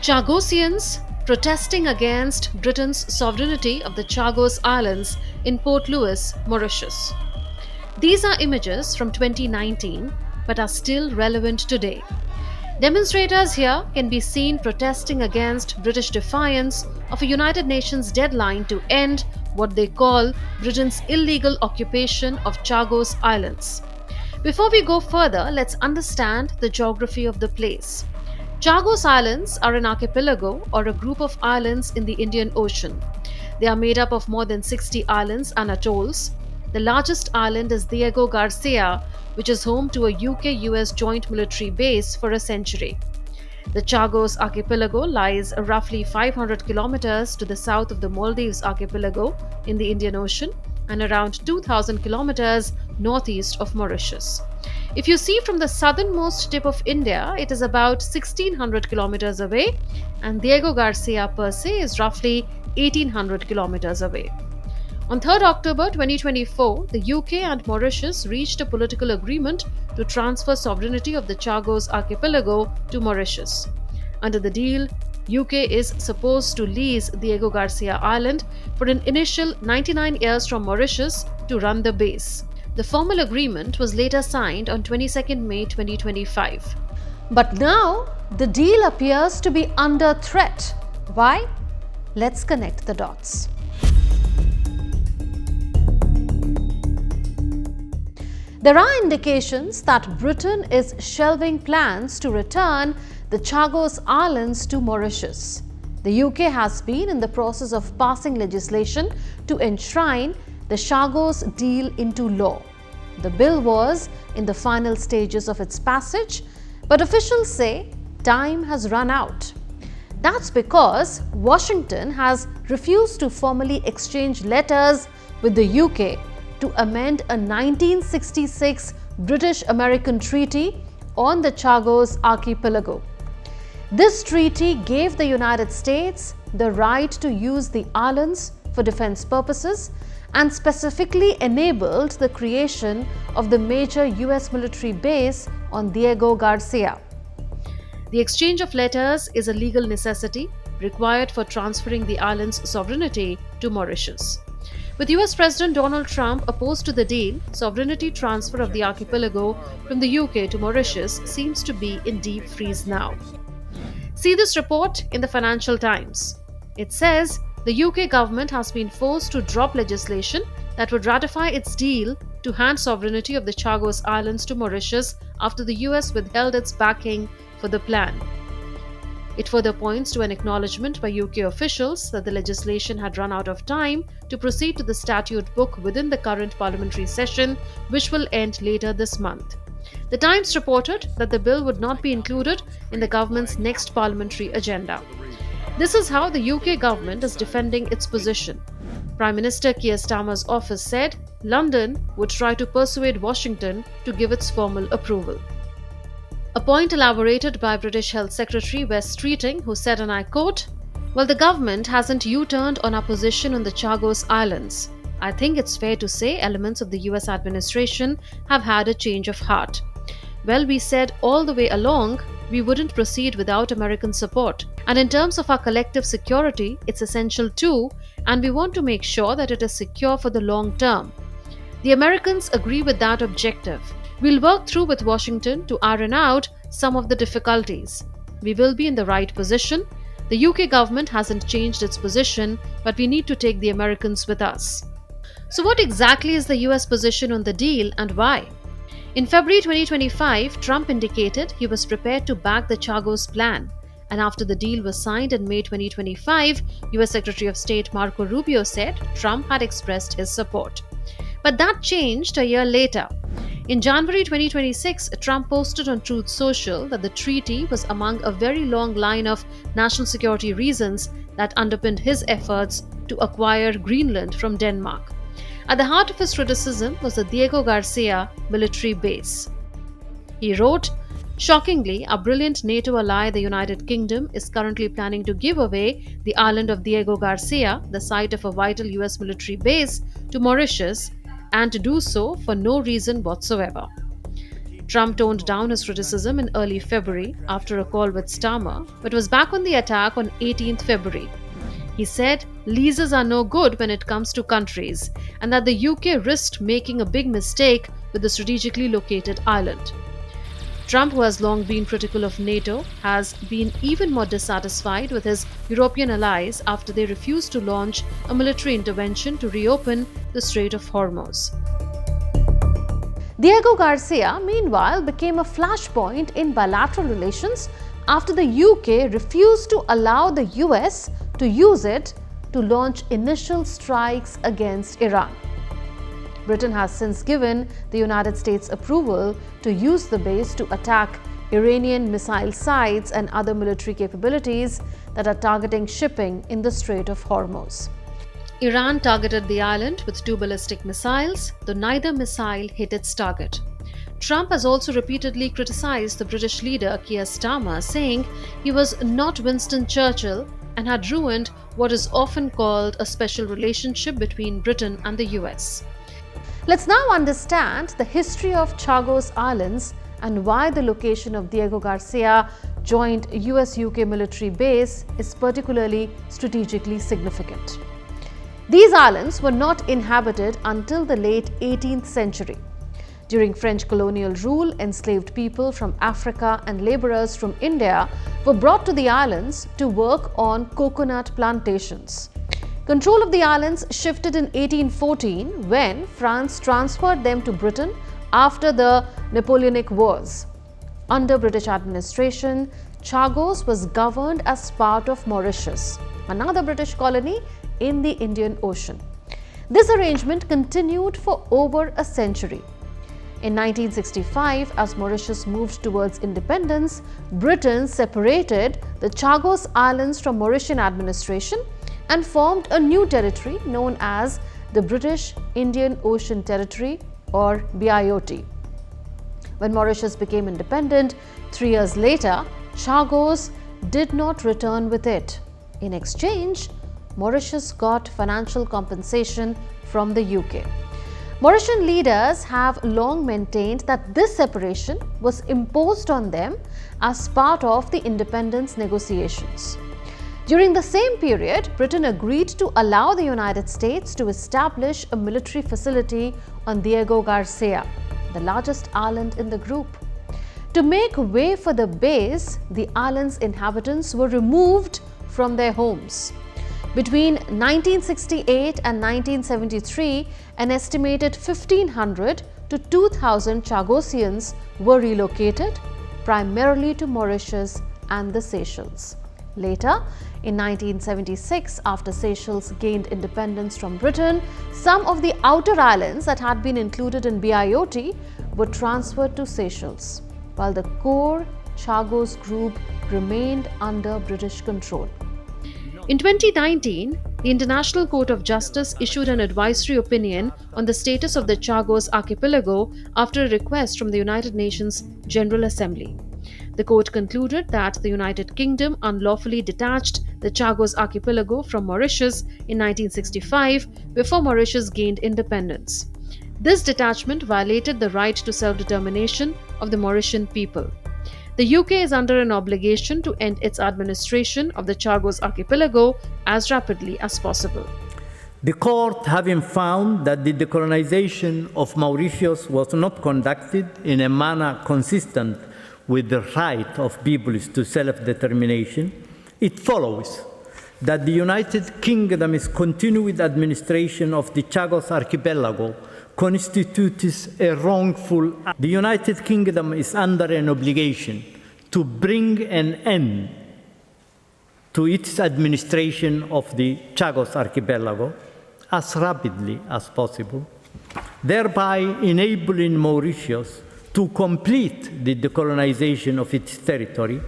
Chagossians protesting against Britain's sovereignty of the Chagos Islands in Port Louis, Mauritius. These are images from 2019 but are still relevant today. Demonstrators here can be seen protesting against British defiance of a United Nations deadline to end what they call Britain's illegal occupation of Chagos Islands. Before we go further, let's understand the geography of the place. Chagos Islands are an archipelago or a group of islands in the Indian Ocean. They are made up of more than 60 islands and atolls. The largest island is Diego Garcia, which is home to a UK-US joint military base for a century. The Chagos Archipelago lies roughly 500 kilometers to the south of the Maldives archipelago in the Indian Ocean and around 2,000 kilometers northeast of Mauritius. If you see from the southernmost tip of India, it is about 1600 kilometers away, and Diego Garcia per se is roughly 1800 kilometers away. On 3rd October 2024, the UK and Mauritius reached a political agreement to transfer sovereignty of the Chagos Archipelago to Mauritius. Under the deal, UK is supposed to lease Diego Garcia Island for an initial 99 years from Mauritius to run the base. The formal agreement was later signed on 22nd May 2025. But now, the deal appears to be under threat. Why? Let's connect the dots. There are indications that Britain is shelving plans to return the Chagos Islands to Mauritius. The UK has been in the process of passing legislation to enshrine the Chagos deal into law. The bill was in the final stages of its passage, but officials say time has run out. That's because Washington has refused to formally exchange letters with the UK to amend a 1966 British-American treaty on the Chagos Archipelago. This treaty gave the United States the right to use the islands for defense purposes and specifically enabled the creation of the major US military base on Diego Garcia. The exchange of letters is a legal necessity required for transferring the island's sovereignty to Mauritius. With US President Donald Trump opposed to the deal, sovereignty transfer of the archipelago from the UK to Mauritius seems to be in deep freeze now. See this report in the Financial Times. It says the UK government has been forced to drop legislation that would ratify its deal to hand sovereignty of the Chagos Islands to Mauritius after the US withheld its backing for the plan. It further points to an acknowledgement by UK officials that the legislation had run out of time to proceed to the statute book within the current parliamentary session, which will end later this month. The Times reported that the bill would not be included in the government's next parliamentary agenda. This is how the UK government is defending its position. Prime Minister Keir Starmer's office said London would try to persuade Washington to give its formal approval. A point elaborated by British Health Secretary Wes Streeting, who said, and I quote, "Well, the government hasn't U-turned on our position on the Chagos Islands. I think it's fair to say elements of the US administration have had a change of heart. Well, we said all the way along we wouldn't proceed without American support. And in terms of our collective security, it's essential too, and we want to make sure that it is secure for the long term. The Americans agree with that objective. We'll work through with Washington to iron out some of the difficulties. We will be in the right position. The UK government hasn't changed its position, but we need to take the Americans with us." So what exactly is the US position on the deal and why? In February 2025, Trump indicated he was prepared to back the Chagos plan. And after the deal was signed in May 2025, US Secretary of State Marco Rubio said Trump had expressed his support. But that changed a year later. In January 2026, Trump posted on Truth Social that the treaty was among a very long line of national security reasons that underpinned his efforts to acquire Greenland from Denmark. At the heart of his criticism was the Diego Garcia military base. He wrote, "Shockingly, our brilliant NATO ally, the United Kingdom, is currently planning to give away the island of Diego Garcia, the site of a vital US military base, to Mauritius, and to do so for no reason whatsoever." Trump toned down his criticism in early February after a call with Starmer, but was back on the attack on 18th February. He said leases are no good when it comes to countries, and that the UK risked making a big mistake with the strategically located island. Trump, who has long been critical of NATO, has been even more dissatisfied with his European allies after they refused to launch a military intervention to reopen the Strait of Hormuz. Diego Garcia, meanwhile, became a flashpoint in bilateral relations after the UK refused to allow the US to use it to launch initial strikes against Iran. Britain has since given the United States approval to use the base to attack Iranian missile sites and other military capabilities that are targeting shipping in the Strait of Hormuz. Iran targeted the island with 2 ballistic missiles, though neither missile hit its target. Trump has also repeatedly criticized the British leader Keir Starmer, saying he was not Winston Churchill and had ruined what is often called a special relationship between Britain and the US. Let's now understand the history of Chagos Islands and why the location of Diego Garcia joint US-UK military base is particularly strategically significant. These islands were not inhabited until the late 18th century. During French colonial rule, enslaved people from Africa and laborers from India were brought to the islands to work on coconut plantations. Control of the islands shifted in 1814 when France transferred them to Britain after the Napoleonic Wars. Under British administration, Chagos was governed as part of Mauritius, another British colony in the Indian Ocean. This arrangement continued for over a century. In 1965, as Mauritius moved towards independence, Britain separated the Chagos Islands from Mauritian administration and formed a new territory known as the British Indian Ocean Territory, or BIOT. When Mauritius became independent 3 years later, Chagos did not return with it. In exchange, Mauritius got financial compensation from the UK. Mauritian leaders have long maintained that this separation was imposed on them as part of the independence negotiations. During the same period, Britain agreed to allow the United States to establish a military facility on Diego Garcia, the largest island in the group. To make way for the base, the island's inhabitants were removed from their homes. Between 1968 and 1973, an estimated 1,500 to 2,000 Chagossians were relocated, primarily to Mauritius and the Seychelles. Later, in 1976, after Seychelles gained independence from Britain, some of the outer islands that had been included in BIOT were transferred to Seychelles, while the core Chagos group remained under British control. In 2019, the International Court of Justice issued an advisory opinion on the status of the Chagos Archipelago after a request from the United Nations General Assembly. The court concluded that the United Kingdom unlawfully detached the Chagos Archipelago from Mauritius in 1965 before Mauritius gained independence. This detachment violated the right to self-determination of the Mauritian people. The UK is under an obligation to end its administration of the Chagos Archipelago as rapidly as possible. The court, having found that the decolonization of Mauritius was not conducted in a manner consistent with the right of peoples to self-determination, it follows that the United Kingdom's continued administration of the Chagos Archipelago constitutes a wrongful act. The United Kingdom is under an obligation to bring an end to its administration of the Chagos Archipelago as rapidly as possible, thereby enabling Mauritius to complete the decolonization of its territory.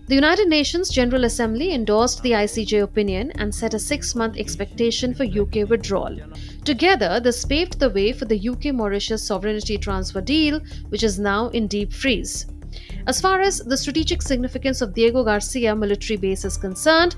The United Nations General Assembly endorsed the ICJ opinion and set a 6-month expectation for UK withdrawal. Together, this paved the way for the UK-Mauritius sovereignty transfer deal, which is now in deep freeze. As far as the strategic significance of Diego Garcia military base is concerned,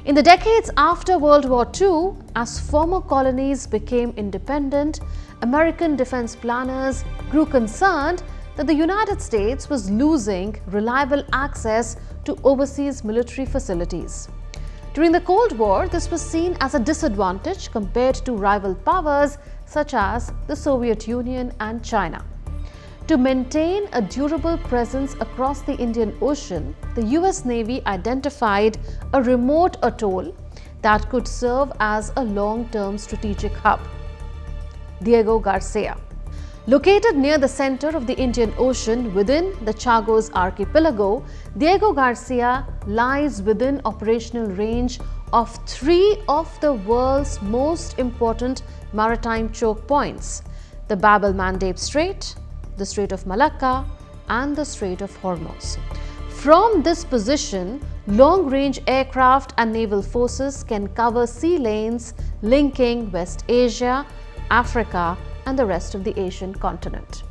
in the decades after World War II, as former colonies became independent, American defense planners grew concerned that the United States was losing reliable access to overseas military facilities. During the Cold War, this was seen as a disadvantage compared to rival powers such as the Soviet Union and China. To maintain a durable presence across the Indian Ocean, the US Navy identified a remote atoll that could serve as a long-term strategic hub. Diego Garcia. Located near the center of the Indian Ocean within the Chagos Archipelago, Diego Garcia lies within operational range of three of the world's most important maritime choke points: the Bab el-Mandeb Strait, the Strait of Malacca, and the Strait of Hormuz. From this position, long-range aircraft and naval forces can cover sea lanes linking West Asia, Africa, and the rest of the Asian continent.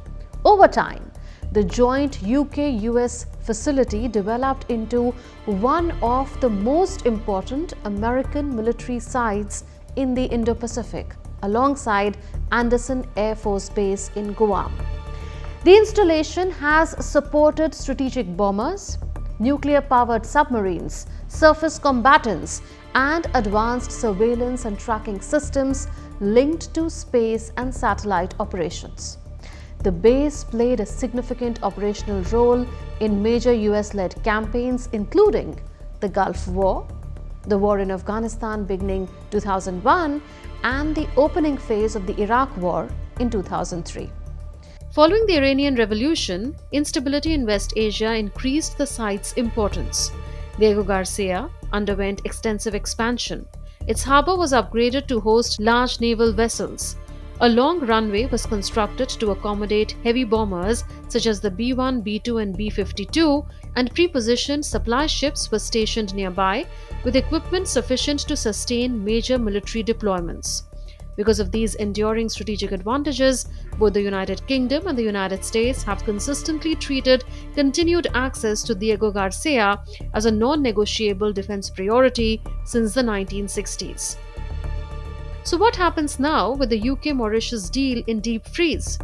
Over time, the joint UK-US facility developed into one of the most important American military sites in the Indo-Pacific, alongside Andersen Air Force Base in Guam. The installation has supported strategic bombers, nuclear-powered submarines, surface combatants, and advanced surveillance and tracking systems linked to space and satellite operations. The base played a significant operational role in major US-led campaigns including the Gulf War, the war in Afghanistan beginning 2001, and the opening phase of the Iraq War in 2003. Following the Iranian Revolution, instability in West Asia increased the site's importance. Diego Garcia underwent extensive expansion. Its harbour was upgraded to host large naval vessels. A long runway was constructed to accommodate heavy bombers such as the B-1, B-2 and B-52, and pre-positioned supply ships were stationed nearby with equipment sufficient to sustain major military deployments. Because of these enduring strategic advantages, both the United Kingdom and the United States have consistently treated continued access to Diego Garcia as a non-negotiable defense priority since the 1960s. So what happens now with the UK-Mauritius deal in deep freeze?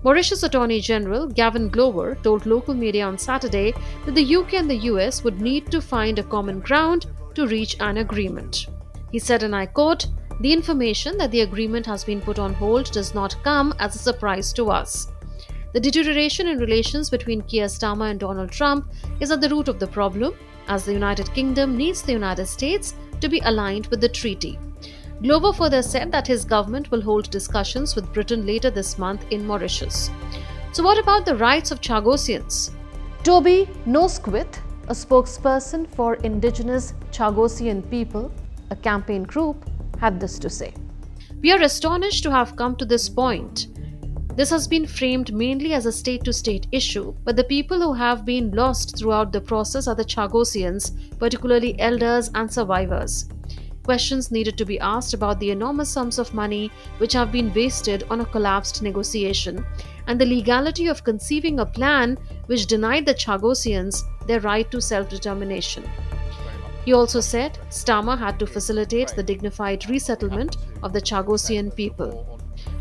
Mauritius Attorney General Gavin Glover told local media on Saturday that the UK and the US would need to find a common ground to reach an agreement. He said, and I quote, "The information that the agreement has been put on hold does not come as a surprise to us. The deterioration in relations between Keir Starmer and Donald Trump is at the root of the problem, as the United Kingdom needs the United States to be aligned with the treaty." Glover further said that his government will hold discussions with Britain later this month in Mauritius. So what about the rights of Chagossians? Toby Nosquith, a spokesperson for indigenous Chagossian people, a campaign group, had this to say. "We are astonished to have come to this point. This has been framed mainly as a state-to-state issue, but the people who have been lost throughout the process are the Chagossians, particularly elders and survivors. Questions needed to be asked about the enormous sums of money which have been wasted on a collapsed negotiation, and the legality of conceiving a plan which denied the Chagossians their right to self-determination." He also said Starmer had to facilitate the dignified resettlement of the Chagossian people.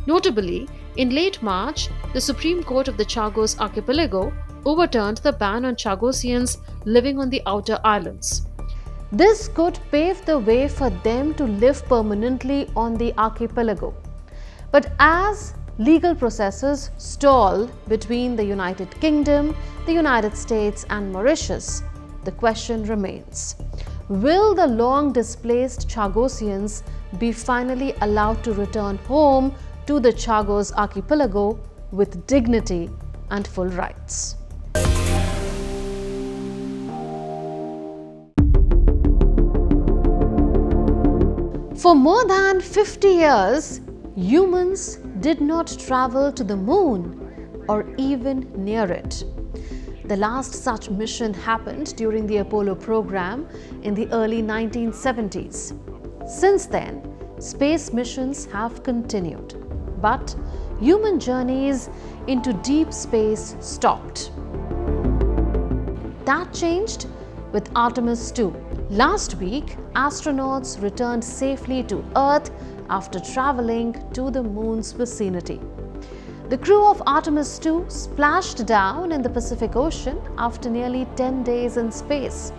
Notably, in late March, the Supreme Court of the Chagos Archipelago overturned the ban on Chagossians living on the outer islands. This could pave the way for them to live permanently on the archipelago. But as legal processes stall between the United Kingdom, the United States, and Mauritius, the question remains: will the long displaced Chagossians be finally allowed to return home to the Chagos Archipelago with dignity and full rights? For more than 50 years, humans did not travel to the moon or even near it. The last such mission happened during the Apollo program in the early 1970s. Since then, space missions have continued, but human journeys into deep space stopped. That changed with Artemis II. Last week, astronauts returned safely to Earth after traveling to the moon's vicinity. The crew of Artemis II splashed down in the Pacific Ocean after nearly 10 days in space.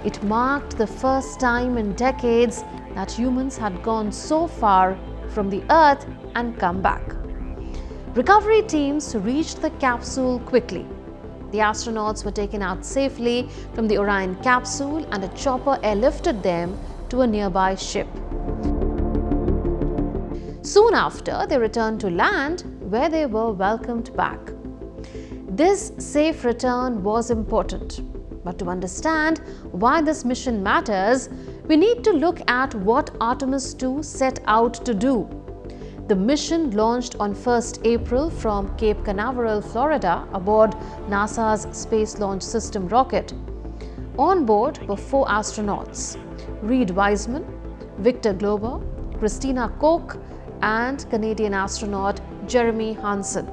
It marked the first time in decades that humans had gone so far from the Earth and come back. Recovery teams reached the capsule quickly. The astronauts were taken out safely from the Orion capsule and a chopper airlifted them to a nearby ship. Soon after, they returned to land where they were welcomed back. This safe return was important. But to understand why this mission matters, we need to look at what Artemis II set out to do. The mission launched on 1st April from Cape Canaveral, Florida, aboard NASA's Space Launch System rocket. On board were 4 astronauts: Reed Wiseman, Victor Glover, Christina Koch, and Canadian astronaut Jeremy Hansen.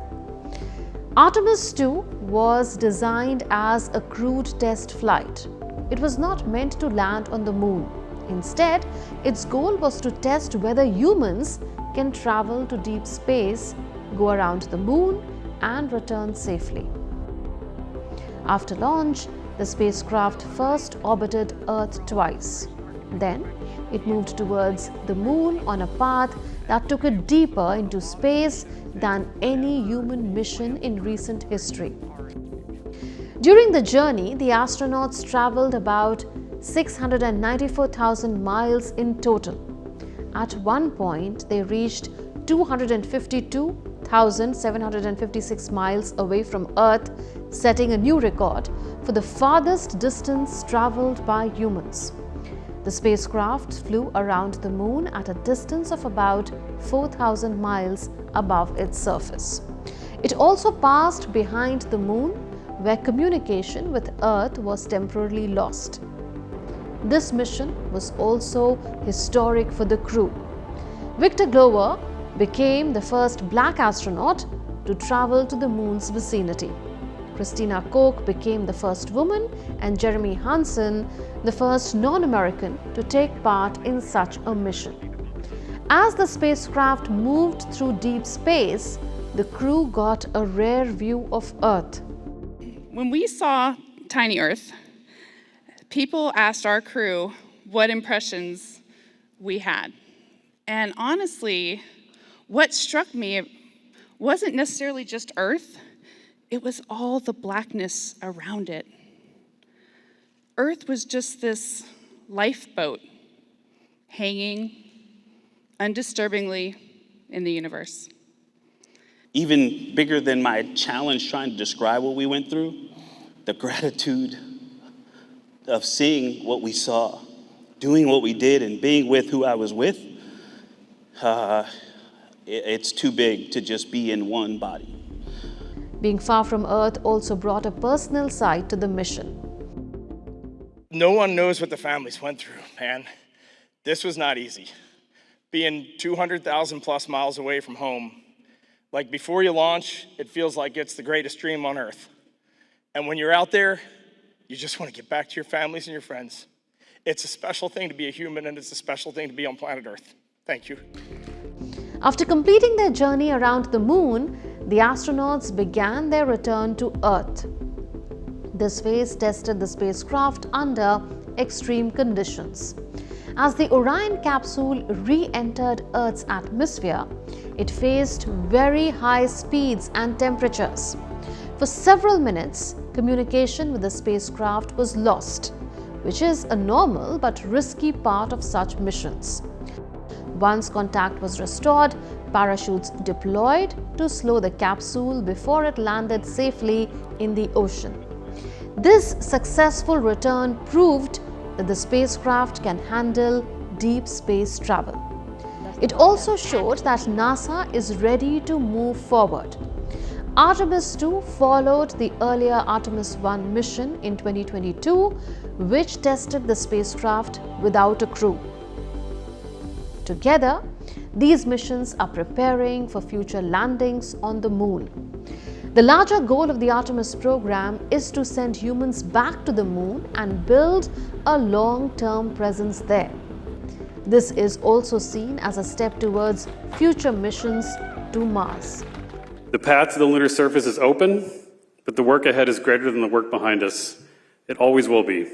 Artemis II was designed as a crewed test flight. It was not meant to land on the moon. Instead, its goal was to test whether humans can travel to deep space, go around the moon, and return safely. After launch, the spacecraft first orbited Earth twice. Then, it moved towards the moon on a path that took it deeper into space than any human mission in recent history. During the journey, the astronauts traveled about 694,000 miles in total. At one point, they reached 252,756 miles away from Earth, setting a new record for the farthest distance traveled by humans. The spacecraft flew around the moon at a distance of about 4,000 miles above its surface. It also passed behind the moon, where communication with Earth was temporarily lost. This mission was also historic for the crew. Victor Glover became the first black astronaut to travel to the moon's vicinity. Christina Koch became the first woman, and Jeremy Hansen the first non-American to take part in such a mission. As the spacecraft moved through deep space, the crew got a rare view of Earth. When we saw Tiny Earth, people asked our crew what impressions we had. And honestly, what struck me wasn't necessarily just Earth, it was all the blackness around it. Earth was just this lifeboat hanging undisturbingly in the universe. Even bigger than my challenge trying to describe what we went through, the gratitude of seeing what we saw, doing what we did, and being with who I was with, it's too big to just be in one body. Being far from Earth also brought a personal side to the mission. No one knows what the families went through, man. This was not easy. Being 200,000 plus miles away from home, like before you launch, it feels like it's the greatest dream on earth. And when you're out there, you just want to get back to your families and your friends. It's a special thing to be a human, and it's a special thing to be on planet Earth. Thank you. After completing their journey around the moon, the astronauts began their return to Earth. This phase tested the spacecraft under extreme conditions. As the Orion capsule re-entered Earth's atmosphere, it faced very high speeds and temperatures. For several minutes, communication with the spacecraft was lost, which is a normal but risky part of such missions. Once contact was restored, parachutes deployed to slow the capsule before it landed safely in the ocean. This successful return proved that the spacecraft can handle deep space travel. It also showed that NASA is ready to move forward. Artemis II followed the earlier Artemis I mission in 2022, which tested the spacecraft without a crew. Together, these missions are preparing for future landings on the moon. The larger goal of the Artemis program is to send humans back to the moon and build a long-term presence there. This is also seen as a step towards future missions to Mars. The path to the lunar surface is open, but the work ahead is greater than the work behind us. It always will be.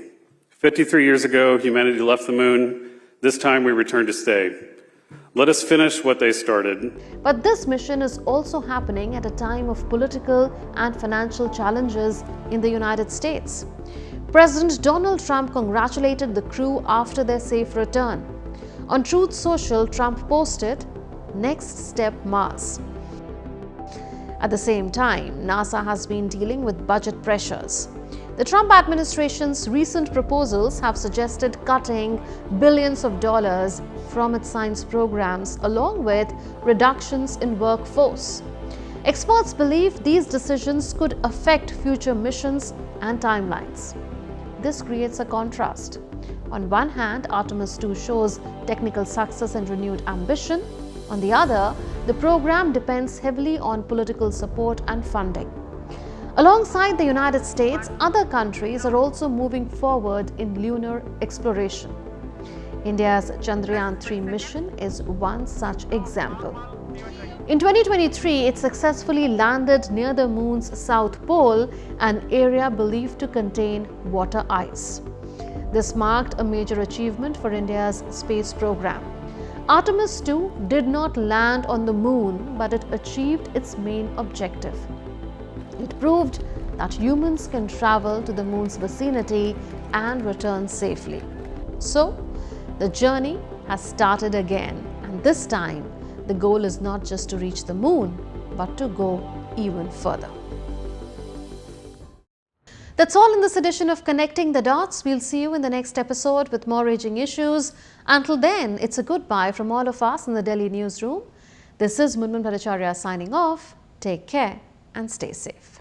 53 years ago, humanity left the moon. This time we return to stay. Let us finish what they started. But this mission is also happening at a time of political and financial challenges in the United States. President Donald Trump congratulated the crew after their safe return. On Truth Social, Trump posted, "Next step Mars." At the same time, NASA has been dealing with budget pressures. The Trump administration's recent proposals have suggested cutting billions of dollars from its science programs, along with reductions in workforce. Experts believe these decisions could affect future missions and timelines. This creates a contrast. On one hand, Artemis II shows technical success and renewed ambition. On the other, the program depends heavily on political support and funding. Alongside the United States, other countries are also moving forward in lunar exploration. India's Chandrayaan-3 mission is one such example. In 2023, it successfully landed near the moon's south pole, an area believed to contain water ice. This marked a major achievement for India's space program. Artemis II did not land on the moon, but it achieved its main objective. It proved that humans can travel to the moon's vicinity and return safely. So, the journey has started again, and this time, the goal is not just to reach the moon, but to go even further. That's all in this edition of Connecting the Dots. We'll see you in the next episode with more raging issues. Until then, it's a goodbye from all of us in the Delhi newsroom. This is Munmun Bhattacharya signing off. Take care and stay safe.